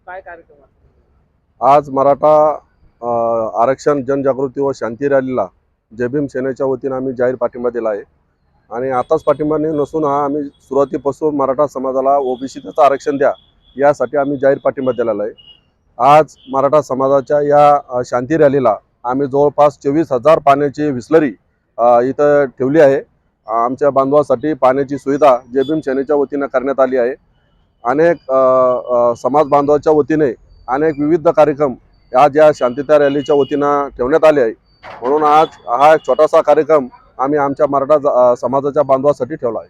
काय कार्यक्रम आहे? आज मराठा आरक्षण जनजागृती व शांती रॅलीला जय भीम सेनेच्या वतीने आम्ही जाहीर पाठिंबा दिला आहे। आणि आताच पाठिंबा नसून हा आम्ही सुरुवातीपासून मराठा समाजाला ओबीसीचं आरक्षण द्या यासाठी आम्ही जाहीर पाठिंबा दिलेला आहे। आज मराठा समाजाच्या या शांती रॅलीला आम्ही जवळपास 24,000 पाण्याची विस्लरी इथं ठेवली आहे। आमच्या बांधवासाठी पाण्याची सुविधा जय भीम सेनेच्या वतीने करण्यात आली आहे। अनेक समाज बांधवाच्या वतीने अनेक विविध कार्यक्रम आज या शांतता रॅलीच्या वतीनं ठेवण्यात आले आहे। म्हणून आज हा एक छोटासा कार्यक्रम आम्ही आमच्या मराठा समाजाच्या बांधवासाठी ठेवला आहे।